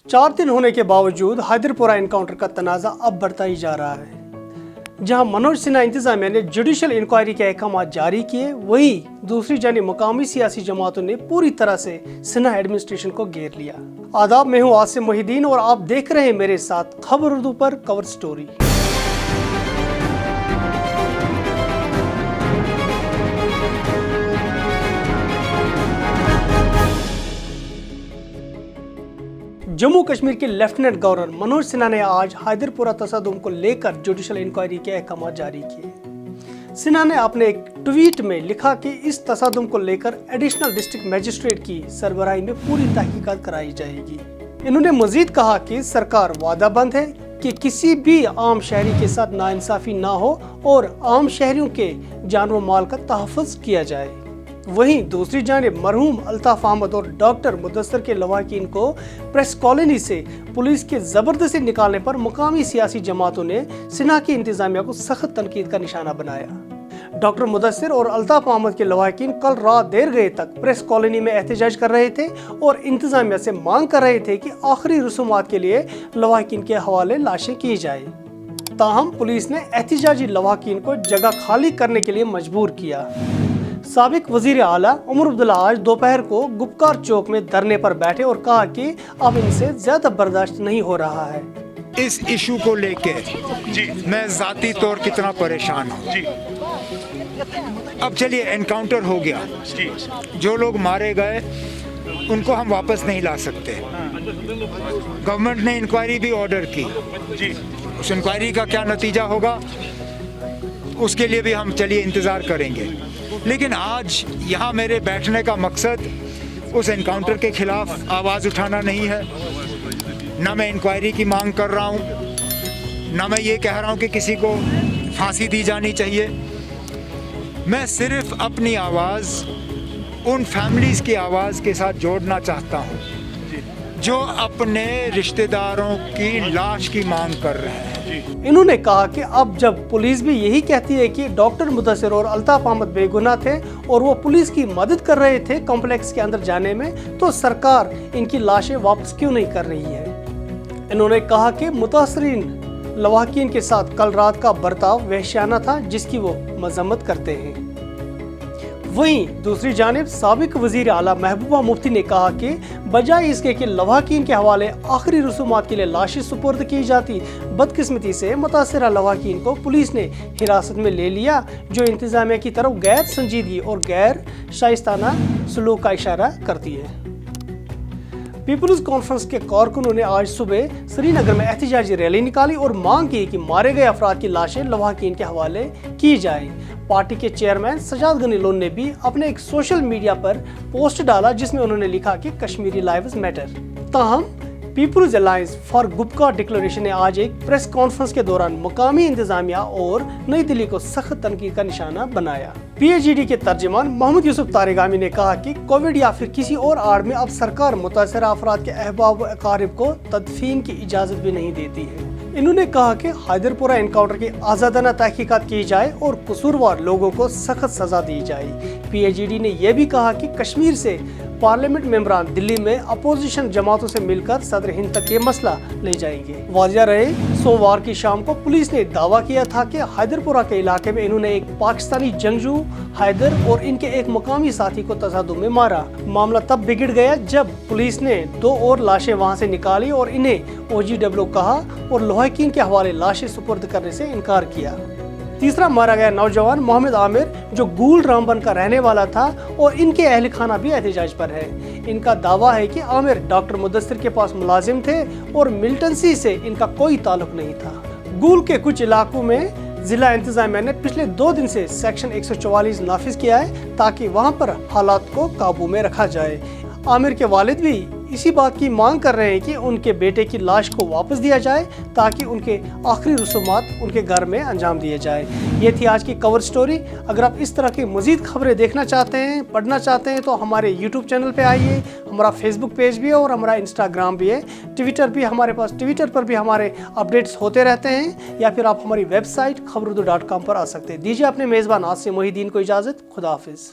4 दिन होने के बावजूद हैदरपुरा एनकाउंटर का तनाज़ा अब बढ़ता ही जा रहा है। जहां मनोज सिन्हा इंतजामिया ने जुडिशल इंक्वायरी के अहकाम जारी किए, वहीं दूसरी जानिब मुकामी सियासी जमातों ने पूरी तरह से सिन्हा एडमिनिस्ट्रेशन को घेर लिया। आदाब, मैं हूं आसिम मोहिद्दीन और आप देख रहे हैं मेरे साथ खबर उर्दू पर कवर स्टोरी। जम्मू कश्मीर के लेफ्टिनेंट गवर्नर मनोज सिन्हा ने आज हैदरपुरा तसादुम को लेकर जुडिशल इंक्वायरी के अहकाम जारी किए। सिन्हा ने अपने एक ट्वीट में लिखा कि इस तसादुम को लेकर एडिशनल डिस्ट्रिक्ट मजिस्ट्रेट की सरबराही में पूरी तहकीकात कराई जाएगी। इन्होंने मजीद कहा कि सरकार वादाबंद है कि किसी भी आम शहरी के साथ नाइंसाफी ना हो और आम शहरियों के जान व माल का तहफ़्फ़ुज़ किया जाए। वहीं दूसरी जानिब मरहूम अल्ताफ अहमद और डॉक्टर मुदस्सिर के लवाकिन को प्रेस कॉलोनी से पुलिस के जबरदस्ती निकालने पर मुकामी सियासी जमातों ने सिन्हा की इंतजामिया को सख्त तनकीद का निशाना बनाया। डॉक्टर मुदस्सिर और अल्ताफ अहमद के लवाकिन कल रात देर गए तक प्रेस कॉलोनी में एहतजाज कर रहे थे और इंतजामिया से मांग कर रहे थे कि आखिरी रसूमात के लिए लवाकिन के हवाले लाशें की जाए। ताहम पुलिस ने एहतजाजी लवाकिन को जगह खाली करने के लिए मजबूर किया। साबिक वजीर आला उमर अब्दुल्ला आज दोपहर को गुपकार चौक में धरने पर बैठे और कहा कि अब इनसे ज्यादा बर्दाश्त नहीं हो रहा है। इस इशू को लेके मैं जाती तौर कितना परेशान हूँ। अब चलिए एनकाउंटर हो गया, जो लोग मारे गए उनको हम वापस नहीं ला सकते। गवर्नमेंट ने इंक्वायरी भी ऑर्डर की, उस इंक्वायरी का क्या नतीजा होगा उसके लिए भी हम चलिए इंतज़ार करेंगे। लेकिन आज यहाँ मेरे बैठने का मकसद उस एनकाउंटर के खिलाफ आवाज़ उठाना नहीं है। ना मैं इंक्वायरी की मांग कर रहा हूँ, ना मैं ये कह रहा हूँ कि किसी को फांसी दी जानी चाहिए। मैं सिर्फ अपनी आवाज़ उन फैमिलीज़ की आवाज़ के साथ जोड़ना चाहता हूँ जो अपने रिश्तेदारों की लाश की मांग कर रहे हैं। इन्होंने कहा कि अब जब पुलिस भी यही कहती है कि डॉक्टर मुदस्सिर और अल्ताफ अहमद बेगुनाह थे और वो पुलिस की मदद कर रहे थे कॉम्प्लेक्स के अंदर जाने में, तो सरकार इनकी लाशें वापस क्यों नहीं कर रही है। इन्होंने कहा कि मुतासरीन लवाकिन के साथ कल रात का बर्ताव वहशियाना था, जिसकी वो मजम्मत करते हैं। वहीं दूसरी जानिब साबिक वजीर आला महबूबा मुफ्ती ने कहा कि बजाय इसके कि लवाकिन के हवाले आखिरी रसूमात के लिए लाशें सुपुर्द की जाती, बदकिस्मती से मुतासरा लवाकिन को पुलिस ने हिरासत में ले लिया, जो इंतजामिया की तरफ गैर संजीदगी और गैर शाइस्ताना सलूक का इशारा करती है। पीपल्स कॉन्फ्रेंस के कारकुनों ने आज सुबह श्रीनगर में एहतजाजी रैली निकाली और मांग की कि मारे गए अफराद की लाशें लवाकिन के हवाले की जाए। पार्टी के चेयरमैन सजाद गनी लोन ने भी अपने एक सोशल मीडिया पर पोस्ट डाला, जिसमें उन्होंने लिखा कि कश्मीरी लाइव्स मैटर। ताहम peoples alliance for Gupkar declaration ने आज एक प्रेस कॉन्फ्रेंस के दौरान मुकामी इंतजामिया और नई दिल्ली को सख्त तनकीद का निशाना बनाया। PAGD के तर्जुमान मोहम्मद यूसुफ तारिगामी ने कहा कि कोविड या फिर किसी और आड़ में अब सरकार मुतासरा अफराद के अहबाब व अकारिब को तदफीन की इजाजत भी नहीं देती है। इन्होंने कहा कि हैदरपुरा एनकाउंटर की आज़ादाना तहकीकात की जाए और कसूरवार लोगों को सख्त सजा दी जाए। PAGD ने यह भी कहा कि कश्मीर से पार्लियामेंट मेंबरान दिल्ली में अपोजिशन जमातों से मिलकर सदर हिंद तक ये मसला ले जाएंगे। वाजिया रहे, सोमवार की शाम को पुलिस ने दावा किया था कि हैदरपुरा के इलाके में इन्होंने एक पाकिस्तानी जंगजू हैदर और इनके एक मुकामी साथी को तसादुम में मारा। मामला तब बिगड़ गया जब पुलिस ने 2 और लाशें वहां से निकाली और इन्हें OGW कहा और लवाकिन के हवाले लाशें सुपुर्द करने से इनकार किया। तीसरा मारा गया नौजवान मोहम्मद आमिर, जो गूल रामबन का रहने वाला था और इनके अहल खाना भी एहतजाज पर है। इनका दावा है कि आमिर डॉक्टर मुदस्सिर के पास मुलाजिम थे और मिलिटेंसी से इनका कोई ताल्लुक नहीं था। गूल के कुछ इलाकों में जिला इंतजामिया ने पिछले 2 दिन से सेक्शन 144 नाफिज किया है ताकि वहां पर हालात को काबू में रखा जाए। आमिर के वालिद भी इसी बात की मांग कर रहे हैं कि उनके बेटे की लाश को वापस दिया जाए ताकि उनके आखिरी रसूमात उनके घर में अंजाम दिए जाए। ये थी आज की कवर स्टोरी। अगर आप इस तरह की मज़ीद खबरें देखना चाहते हैं, पढ़ना चाहते हैं, तो हमारे YouTube चैनल पे आइए। हमारा Facebook पेज भी है और हमारा Instagram भी है, ट्विटर भी हमारे पास। ट्विटर पर भी हमारे अपडेट्स होते रहते हैं, या फिर आप हमारी वेबसाइट खबरुर्दू.com पर आ सकते हैं। दीजिए अपने मेज़बान आसिम मोहिद्दीन को इजाज़त। खुदा हाफिज़।